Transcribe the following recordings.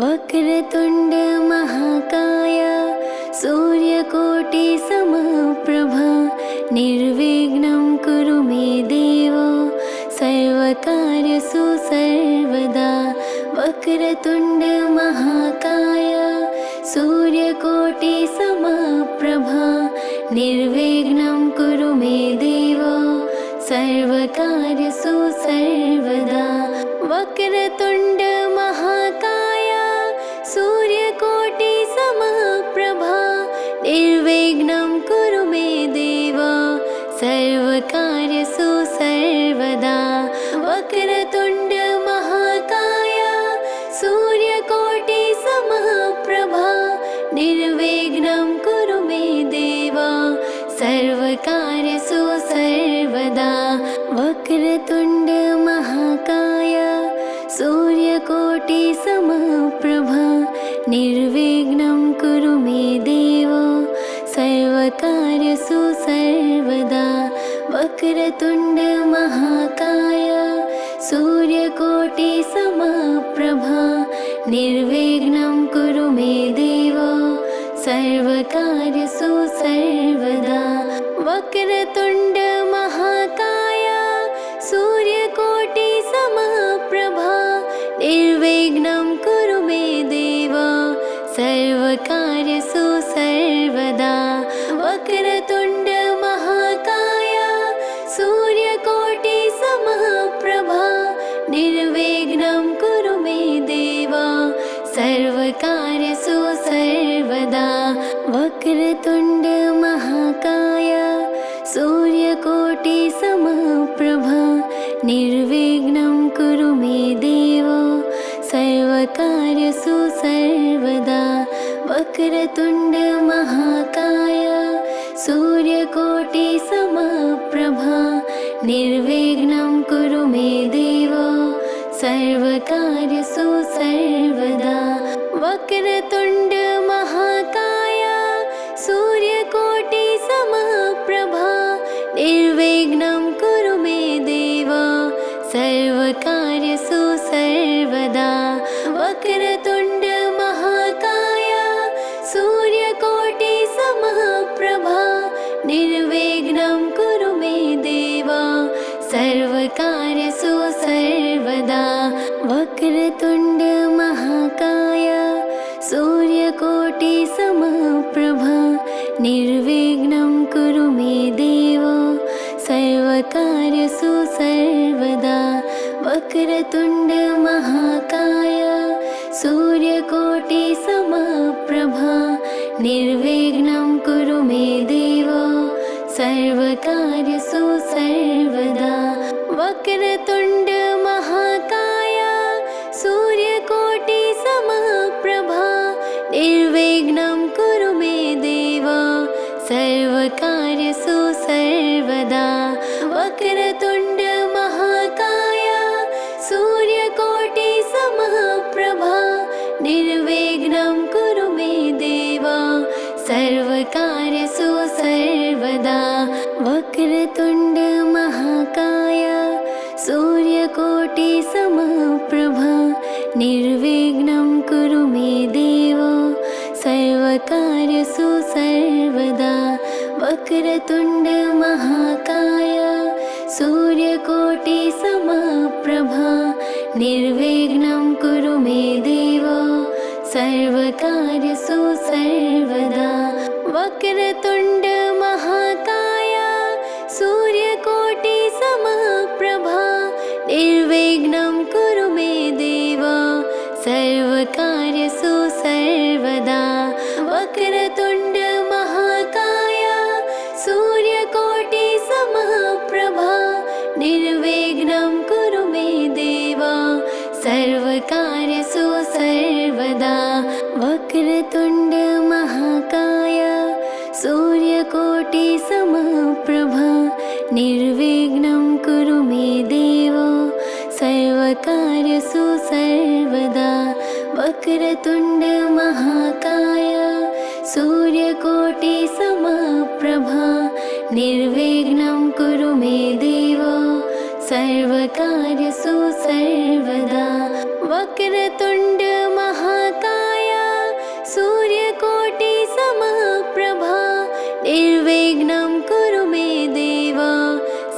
वक्रतुण्ड महाकाय सूर्यकोटि समप्रभा निर्विघ्नं कुरु मे देव सर्वकार्येषु सर्वदा। वक्रतुण्ड महाकाय सूर्यकोटि समप्रभा निर्विघ्नं कुरु मे देव सर्वकार्येषु सर्वदा। वक्रतुण्ड महाकाय सूर्यकोटि समप्रभा निर्विघ्नं कुरु मे देव सर्वकार्येषु सर्वदा। वक्रतुण्ड महाकाय सूर्यकोटि समप्रभा निर्विघ्नं कुरु मे देव सर्वकार्येषु सर्वदा। वक्रतुण्ड महाकाय सूर्यकोटि समप्रभा निर्विघ्नं कुरु मे देव सर्वकार्येषु सर्वदा। वक्रतुण्ड महाकाय सूर्यकोटि समप्रभा निर्विघ्नं कुरु मे देव सर्वकार्येषु सर्वदा। वक्रतुण्ड महाकाय सूर्यकोटि समप्रभा निर्विघ्नं कुरु मे देव सर्वकार्येषु सर्वदा। वक्रतुण्ड महाकाय सूर्यकोटि समप्रभा निर्विघ्नं कुरु मे देव सर्वकार्येषु सर्वदा। वक्रतुण्ड महाकाय सूर्यकोटि समप्रभा निर्विघ्नं कुरु मे देव सर्वकार्येषु सर्वदा। वक्रतुण्ड महाकाय सूर्यकोटि समप्रभा निर्विघ्नं कुरु मे देव सर्वकार्येषु सर्वदा। वक्रतुण्ड महाकाय सूर्यकोटि समप्रभा निर्विघ्नं कुरु मे देव सर्वकार्येषु सर्वदा। वक्रतुण्ड महाकाय सूर्यकोटि समप्रभा निर्विघ्नं कुरु मे देव सर्वकार्येषु सर्वदा। वक्रतुण्ड महाकाय सूर्यकोटि समप्रभा निर्विघ्नं कुरु मे देव सर्वकार्येषु सर्वदा। वक्रतुण्ड महाकाय सूर्यकोटि समप्रभा निर्विघ्नं कुरु मे देव सर्वकार्येषु सर्वदा। वक्रतुण्ड महाकाय सूर्यकोटि समप्रभा निर्विघ्नं कुरु मे देव सर्वकार्येषु सर्वदा। वक्रतुण्ड महाकाय सूर्यकोटि समप्रभा निर्विघ्नं कुरु मे देव सर्वकार्येषु सर्वदा। वक्रतुण्ड महाकाय सूर्यकोटि समप्रभा निर्विघ्नं कुरु मे देव सर्वकार्येषु सर्वदा। वक्रतुण्ड महाकाय सूर्यकोटि समप्रभा निर्विघ्नं कुरु मे देव सर्वकार्येषु सर्वदा। वक्रतुण्ड महाकाय सूर्यकोटि समप्रभा निर्विघ्नं कुरु मे देव सर्वकार्येषु सर्वदा। वक्रतुण्ड महाकाय सूर्यकोटि समप्रभा निर्विघ्नं कुरु मे देव सर्वकार्येषु सर्वदा। वक्रतुण्ड महाकाय सूर्यकोटि समप्रभा निर्विघ्नं कुरु मे देव सर्वकार्येषु सर्वदा। वक्रतुण्ड महाकाय सूर्यकोटि समप्रभा निर्विघ्नं कुरु मे देव सर्वकार्येषु सर्वदा। वक्रतुण्ड महाकाय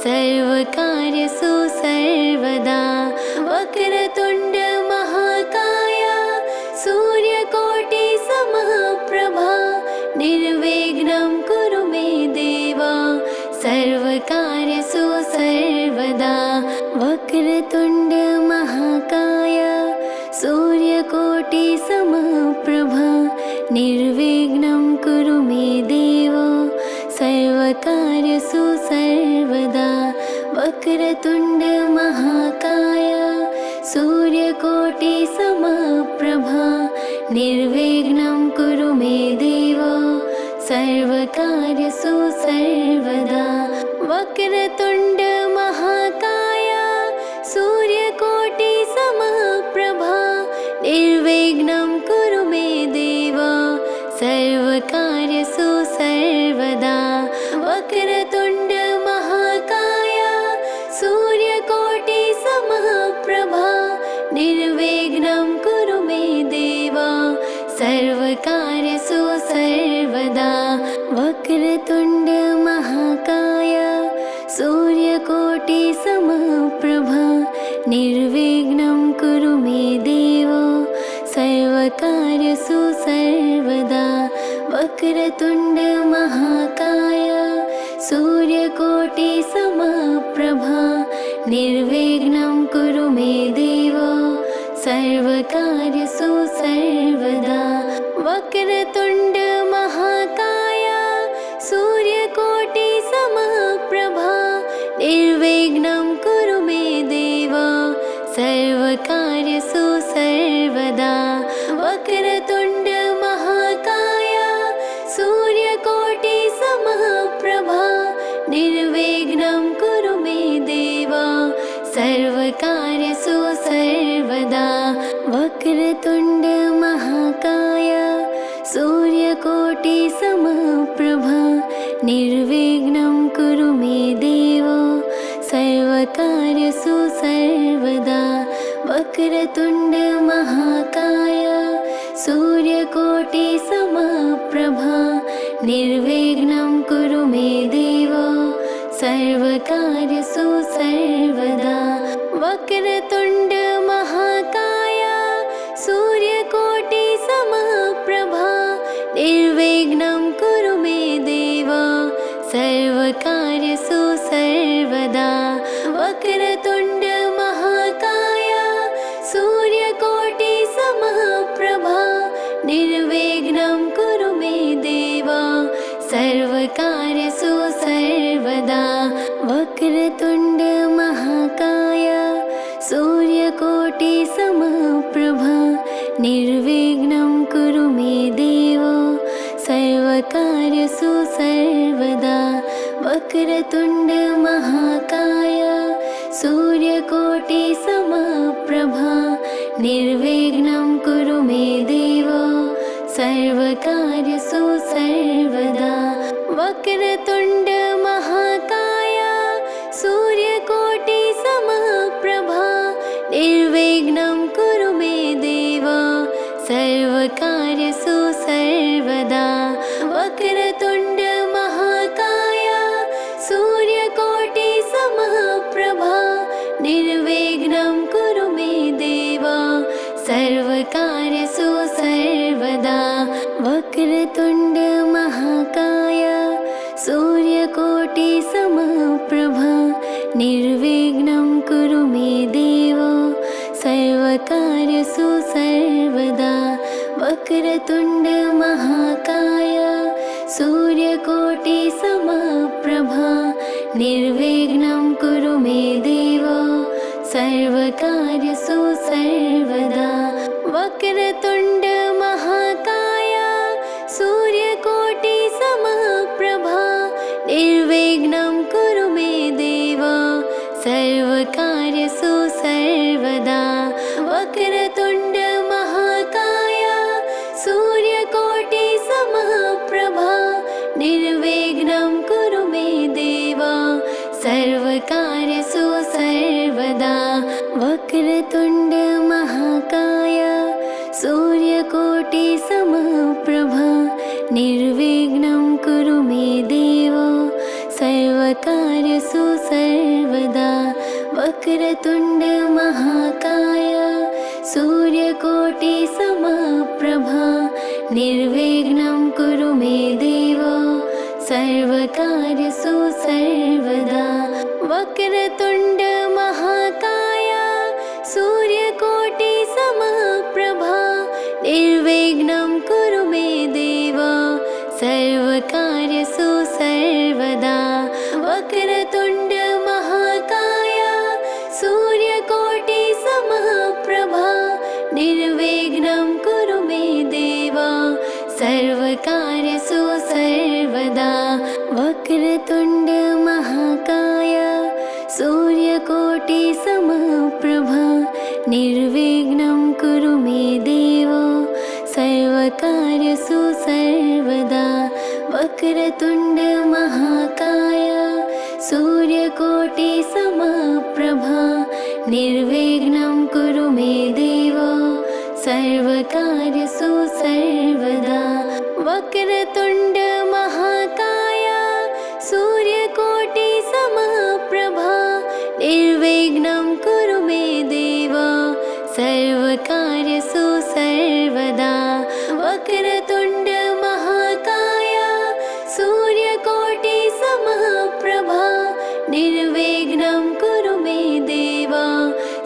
सर्वकार्येषु सर्वदा वक्रतुण्ड महाकाय सूर्यकोटिसमप्रभा निर्विघ्नं कुरु मे देव सर्वकार्येषु सर्वदा वक्रतुण्ड महाकाय सूर्यकोटिसमप्रभा निर्विघ्नं कुरु मे देव सर्वकार्येषु सर्वदा वक्रतुण्ड महाकाय सूर्यकोटिसमप्रभा निर्विघ्नं कुरु मे देव सर्वकार्येषु सर्वदा वक्रतुण्ड महाकाय सूर्यकोटिसमप्रभा निर्विघ्नं कुरु मे देव सर्वकार्येषु सर्वदा वक्रतुण्ड महाकाय सूर्यकोटिसमप्रभा निर्विघ्नं कुरु मे देव सर्वकार्येषु सर्वदा वक्रतुण्ड महाकाय सूर्यकोटिसमप्रभा निर्विघ्नं कुरु मे देव सर्वकार्येषु सर्वदा वक्रतुण्ड महाकाय सूर्यकोटिसमप्रभा निर्विघ्नं कुरु मे देव सर्वकार्येषु सर्वदा वक्रतुण्ड महाकाय सूर्यकोटिसमप्रभा निर्विघ्नं कुरु मे देव सर्वकार्येषु सर्वदा वक्रतुण्ड महाकाय सूर्यकोटिसमप्रभा निर्विघ्नं कुरु मे देव सर्वकार्येषु सर्वदा वक्रतुण्ड महाकाय सूर्यकोटिसमप्रभा निर्विघ्नं कुरु मे देव सर्वकार्येषु सर्वदा वक्रतुण्ड महाकाय सूर्यकोटिसमप्रभा निर्विघ्नं कुरु मे देव सर्वकार्येषु सर्वदा वक्रतुण्ड महाकाय सूर्यकोटिसमप्रभा निर्विघ्नं कुरु मे देव सर्वकार्येषु सर्वदा वक्रतुण्ड महाकाय सूर्यकोटिसमप्रभा निर्विघ्नं कुरु मे देव सर्वकार्येषु सर्वदा वक्रतुण्ड महाकाय सूर्यकोटिसमप्रभा निर्विघ्नं कुरु मे देव सर्वकार्येषु सर्वदा वक्रतुण्ड महाकाय सूर्यकोटिसमप्रभा निर्विघ्नं कुरु मे देव सर्वकार्येषु सर्वदा वक्रतुण्ड महाकाय सूर्यकोटिसमप्रभा निर्विघ्नं कुरु मे देव सर्वकार्येषु सर्वदा वक्रतुण्ड महाकाय सूर्यकोटिसमप्रभा निर्विघ्नं कुरु मे देव सर्वकार्येषु सर्वदा वक्रतुण्ड महाकाय सूर्यकोटिसमप्रभा निर्विघ्नं कुरु मे देव सर्वकार्येषु सर्वदा वक्रतुण्ड महाकाय सूर्यकोटिसमप्रभा निर्विघ्नं कुरु मे देव सर्वकार्येषु सर्वदा वक्रतुण्ड महाकाय सूर्यकोटिसमप्रभा निर्विघ्नं कुरु मे देव सर्वकार्येषु सर्वदा वक्रतुण्ड महाकाय सूर्यकोटिसमप्रभा निर्विघ्नं कुरु मे देव सर्वकार्येषु सर्वदा वक्रतुण्ड महाकाय सूर्यकोटिसमप्रभा निर्विघ्नं कुरु मे देव सर्वकार्येषु सर्वदा वक्रतुण्ड महाकाय सूर्यकोटि समप्रभा निर्विघ्नं कुरु मे देव सर्वकार्येषु सर्वदा वक्रतुण्ड महाकाय सूर्यकोटि समप्रभा निर्विघ्नं कुरु मे देव सर्वकार्येषु सर्वदा वक्रतुण्ड महाकाय सूर्यकोटि समप्रभा निर्विघ्नं कुरु मे देव सर्वकार्येषु सर्वदा वक्रतुण्ड महाकाय सूर्यकोटि समप्रभा निर्विघ्नं कुरु मे देव सर्वकार्येषु सर्वदा वक्रतुण्ड महाकाय सूर्यकोटि समप्रभा निर्विघ्नं कुरु मे देव सर्वकार्येषु सर्वदा वक्रतुण्ड महाकाय सूर्यकोटि समप्रभा निर्विघ्नं कुरु मे देव सर्वकार्येषु सर्वदा वक्रतुण्ड महाकाय सूर्यकोटि समप्रभा निर्विघ्नं कुरु मे देव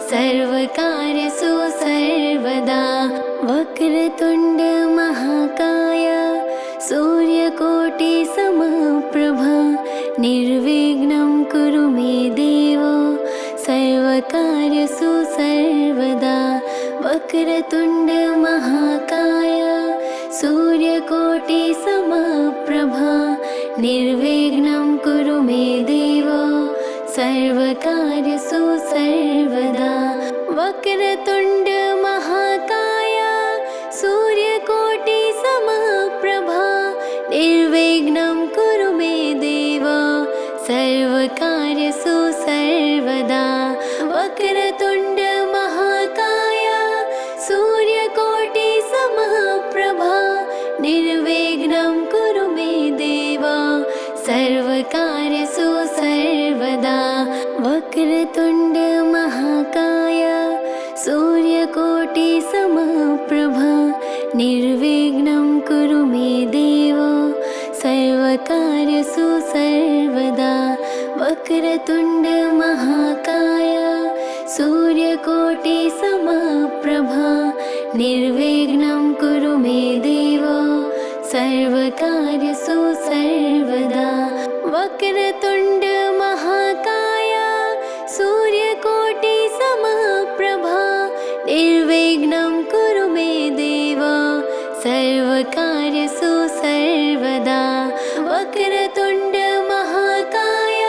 सर्वकार्येषु सर्वदा वक्रतुण्ड महाकाय सूर्यकोटि समप्रभा निर्विघ्नं कुरु मे देव सर्वकार्येषु सर्वदा वक्रतुण्ड महाकाय सूर्यकोटि समप्रभा निर्विघ्नं कुरु मे देव सर्वकार्येषु सर्वदा वक्रतुण्ड महाकाय सूर्यकोटि समप्रभा निर्विघ्नं कुरु मे देव सर्वकार्येषु सर्वदा वक्रतुण्ड महाकाय सूर्यकोटि समप्रभा निर्विघ्नं कुरु मे देव सर्वकार्येषु सर्वदा वक्रतुण्ड महाकाय सूर्यकोटि समप्रभा निर्विघ्नं कुरु मे देव सर्वकार्येषु सर्वदा वक्रतुण्ड महाकाय सूर्यकोटि समप्रभा निर्विघ्नं कुरु मे देव सर्वकार्येषु सर्वदा वक्रतुण्ड महाकाय सूर्यकोटि समप्रभा निर्विघ्नं कुरु मे देव सर्वकार्येषु सर्वदा वक्रतुण्ड महाकाय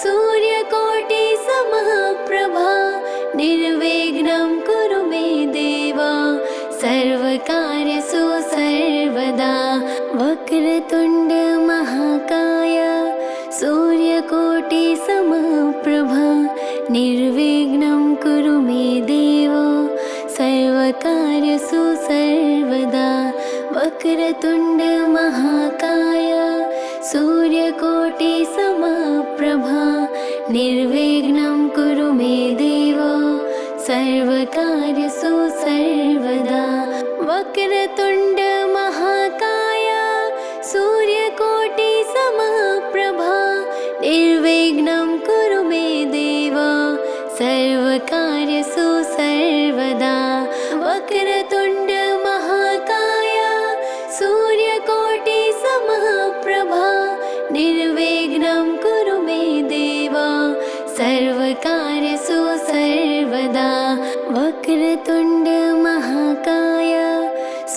सूर्यकोटि समप्रभा निर्विघ्नं कुरु मे देव सर्वकार्येषु सर्वदा वक्रतुण्ड महाकाय सूर्यकोटि समप्रभा निर्विघ्नं कुरु मे देव सर्वकार्येषु सर्वदा वक्रतुण्ड महाकाय सूर्यकोटि समप्रभा निर्विघ्नं कुरु मे देव सर्वकार्येषु सर्वदा वक्रतुण्ड महाकाय सूर्यकोटि समप्रभा निर्विघ्नं कुरु मे देव सर्वकार्येषु सर्वदा वक्रतुण्ड महाकाय सूर्यकोटि समप्रभा निर्विघ्नं कुरु मे देव सर्वकार्येषु सर्वदा वक्रतुण्ड महाकाय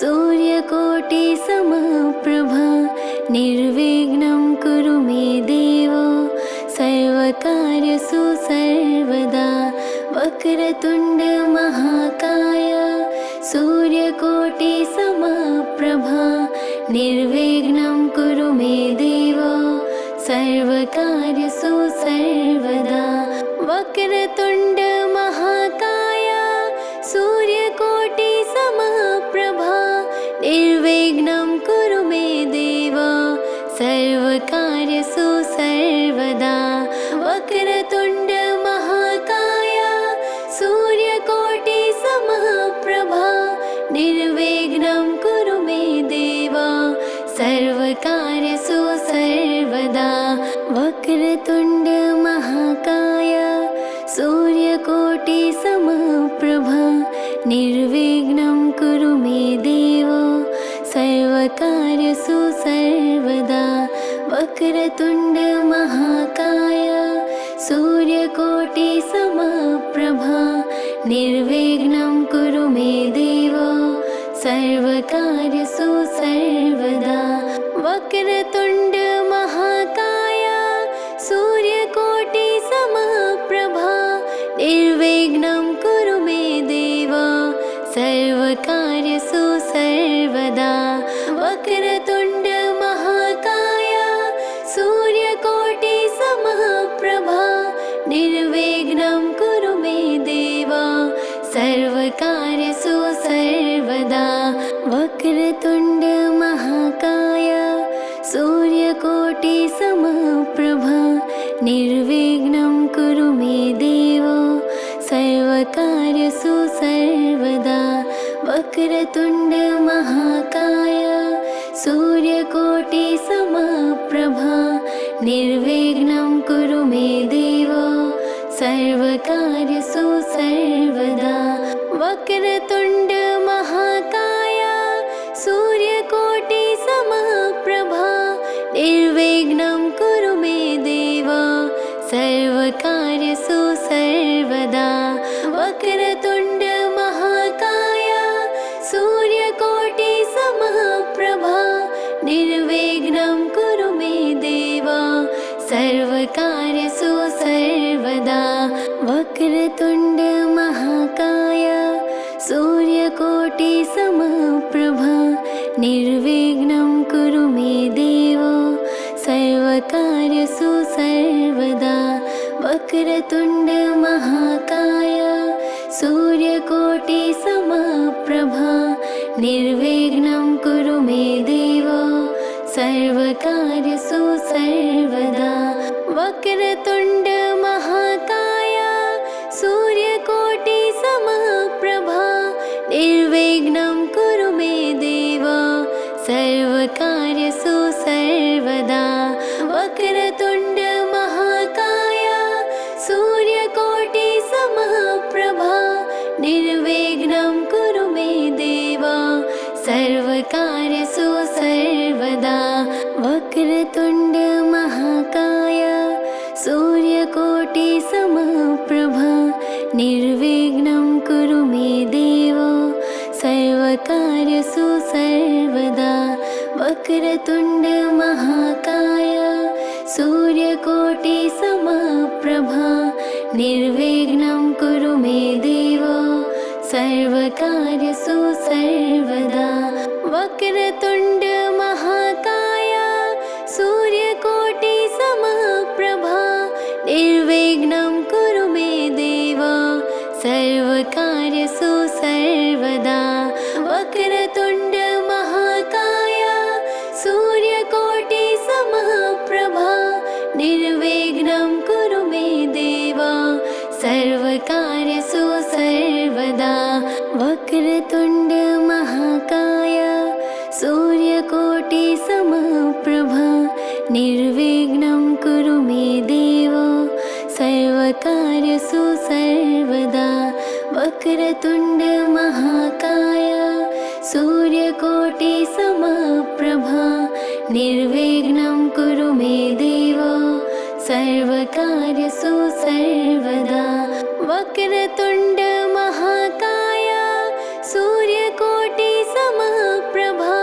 सूर्यकोटि समप्रभा निर्विघ्नं कुरु मे देव सर्वकार्येषु सर्वदा वक्रतुण्ड महाकाय सूर्यकोटि समप्रभा निर्विघ्नं कुरु मे देव सर्वकार्येषु सर्वदा वक्रतुण्ड महाकाय सूर्यकोटि समप्रभा निर्विघ्नं कुरु मे देव सर्वकार्येषु सर्वदा वक्रतुण्ड महाकाय सूर्यकोटि समप्रभा निर्विघ्नं कुरु मे देव सर्वकार्येषु सर्वदा वक्रतुण्ड महाकाय सूर्यकोटि समप्रभा निर्विघ्नं कुरु मे देव सर्वकार्येषु सर्वदा वक्रतुण्ड महाकाय सूर्यकोटि समप्रभा निर्विघ्नं कुरु मे देव सर्वकार्येषु सर्वदा वक्रतुण्ड महाकाय सूर्यकोटि समप्रभा निर्विघ्नं कुरु मे देव सर्वकार्येषु सर्वदा वक्रतुण्ड महाकाय सूर्यकोटि समप्रभा निर्विघ्नं कुरु मे देव सर्वकार्येषु सर्वदा वक्रतुण्ड महाकाय सूर्यकोटि समप्रभा निर्विघ्नं कुरु मे देव सर्वकार्येषु सर्वदा वक्रतुण्ड महाकाय सूर्यकोटि समप्रभा निर्विघ्नं कुरु मे देव सर्वकार्येषु सर्वदा वक्रतुण्ड महाकाय सूर्यकोटि समप्रभा निर्विघ्नं कुरु मे देव सर्वकार्येषु सर्वदा वक्रतुण्ड महाकाय सूर्यकोटि समप्रभा निर्विघ्नं कुरु मे देव सर्वकार्येषु सर्वदा वक्रतुण्ड महाकाय सूर्यकोटि समप्रभा निर्विघ्नं कुरु मे देव सर्वकार्येषु सर्वदा वक्रतुण्ड महाकाय सूर्यकोटि समप्रभा निर्विघ्नं कुरु मे देव सर्वकार्येषु सर्वदा वक्रतुण्ड महाकाय सूर्यकोटि समप्रभा निर्विघ्नं कुरु मे देव सर्वकार्येषु सर्वदा वक्रतुण्ड महाकाय सूर्यकोटि समप्रभा निर्विघ्नं कुरु मे देव सर्वकार्येषु सर्वदा वक्रतुण्ड महाकाय सूर्यकोटि समप्रभा निर्विघ्नं कुरु मे देव सर्वकार्येषु सर्वदा वक्रतुण्ड महाकाय सूर्यकोटि समप्रभा निर्विघ्नं कुरु मे देव सर्वकार्येषु सर्वदा वक्रतुण्ड महाकाय सूर्यकोटि समप्रभा निर्विघ्नं कुरु मे देव सर्वकार्येषु सर्वदा वक्रतुण्ड महाकाय सूर्यकोटि समप्रभा निर्विघ्नं कुरु मे देव सर्वकार्येषु सर्वदा वक्रतुण्ड महाकाय सूर्यकोटि समप्रभा निर्विघ्नं कुरु मे देव सर्वकार्येषु सर्वदा वक्रतुण्ड महाकाय सूर्यकोटि समप्रभा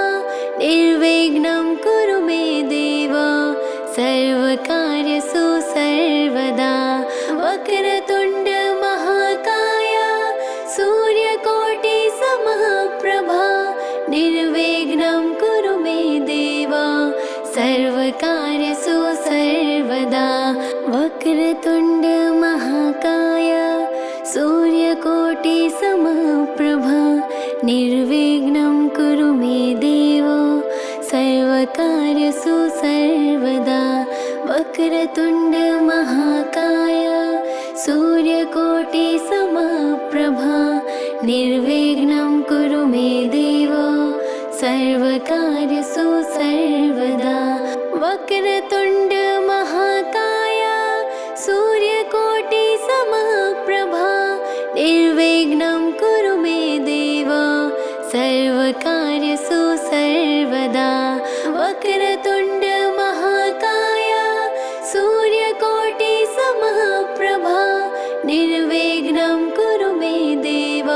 निर्विघ्नं कुरु मे देव सर्वकार्येषु सर्वदा वक्रतुण्ड महाकाय सूर्यकोटि समप्रभा निर्विघ्नं कुरु मे देव सर्वकार्येषु सर्वदा वक्रतुण्ड महाकाय सूर्यकोटि समप्रभा निर्विघ्नं कुरु मे देव सर्वकार्येषु सर्वदा वक्रतुण्ड महाकाय सूर्यकोटि समप्रभा निर्विघ्नं कुरु मे देव सर्वकार्येषु सर्वदा वक्रतुण्ड महाकाय सूर्यकोटि समप्रभा निर्विघ्नं कुरु मे देव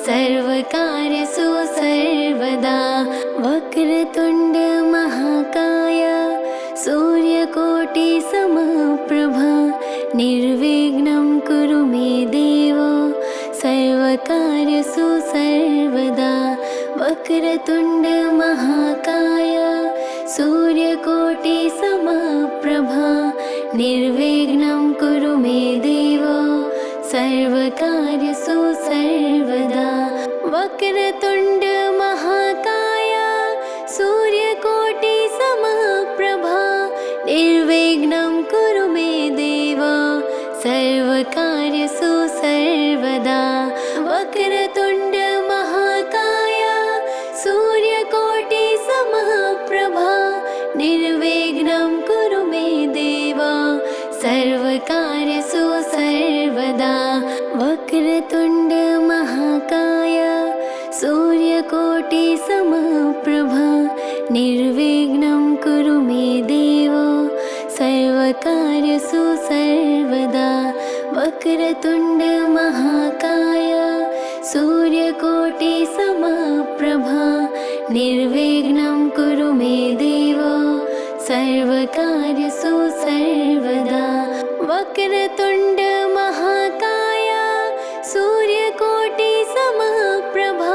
सर्वकार्येषु सर्वदा वक्रतुण्ड महाकाय सूर्यकोटिसमप्रभा निर्विघ्नं कुरु मे देव सर्वकार्येषु सर्वदा वक्रतुण्ड महाकाय सूर्यकोटिसमप्रभा निर्विघ्नं कुरु मे देव सर्वकार्येषु सर्वदा वक्रतुण्ड महाकाय सूर्यकोटिसमप्रभा निर्विघ्नं कुरु मे देव सर्वकार्येषु सर्वदा वक्रतुण्ड महाकाय सूर्यकोटिसमप्रभा निर्विघ्नं कुरु मे देव सर्वकार्येषु सर्वदा वक्रतुण्ड महाकाय सूर्यकोटिसमप्रभा निर्विघ्नं कुरु मे देव सर्वकार्येषु सर्वदा वक्रतुण्ड महाकाय सूर्यकोटिसमप्रभा निर्विघ्नं कुरु मे देव सर्वकार्येषु सर्वदा वक्रतुण्ड महाकाय सूर्यकोटिसमप्रभा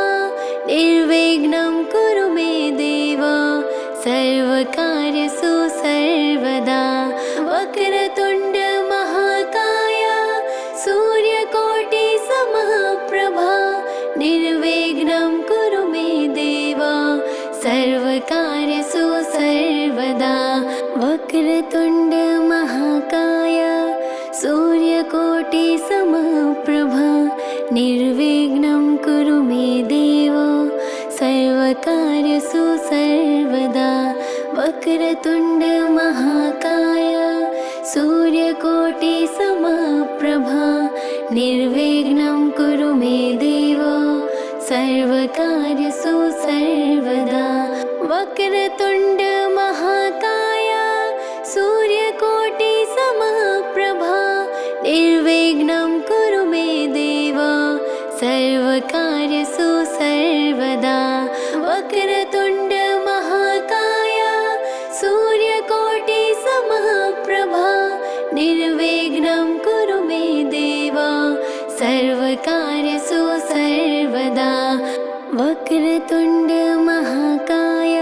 निर्विघ्नं कुरु मे देव सर्वकार्येषु सर्वदा वक्रतुण्ड महाकाय सूर्यकोटिसमप्रभा निर्विघ्नं कुरु मे देव सर्वकार्येषु सर्वदा वक्रतुण्ड महाकाय सूर्यकोटिसमप्रभा निर्विघ्नं कुरु मे देव सर्वकार्येषु सर्वदा वक्रतुण्ड महाकाय सूर्यकोटिसमप्रभा निर्विघ्नं कुरु मे देव सर्वकार्येषु सर्वदा वक्रतुण्ड महाकाय सूर्यकोटिसमप्रभा निर्विघ्नं कुरु मे देव सर्वकार्येषु सर्वदा वक्रतुण्ड महाकाय सूर्यकोटिसमप्रभा निर्विघ्नं कुरु मे देव सर्वकार्येषु सर्वदा वक्रतुण्ड महाकाय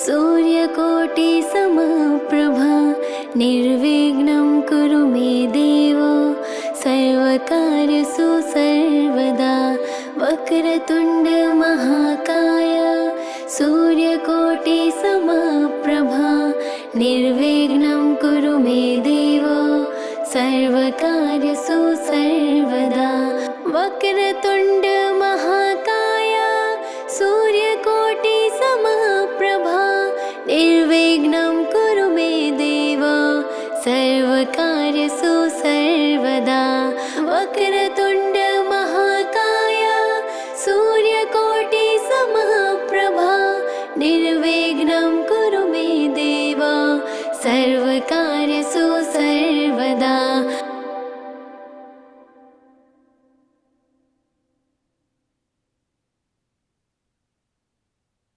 सूर्यकोटिसमप्रभा निर्विघ्नं कुरु मे देव सर्वकार्येषु सर्वदा वक्रतुण्ड महाकाय सूर्यकोटिसमप्रभा निर्विघ्नं कुरु मे देव सर्वकार्येषु सर्वदा वक्रतुण्ड महाकाय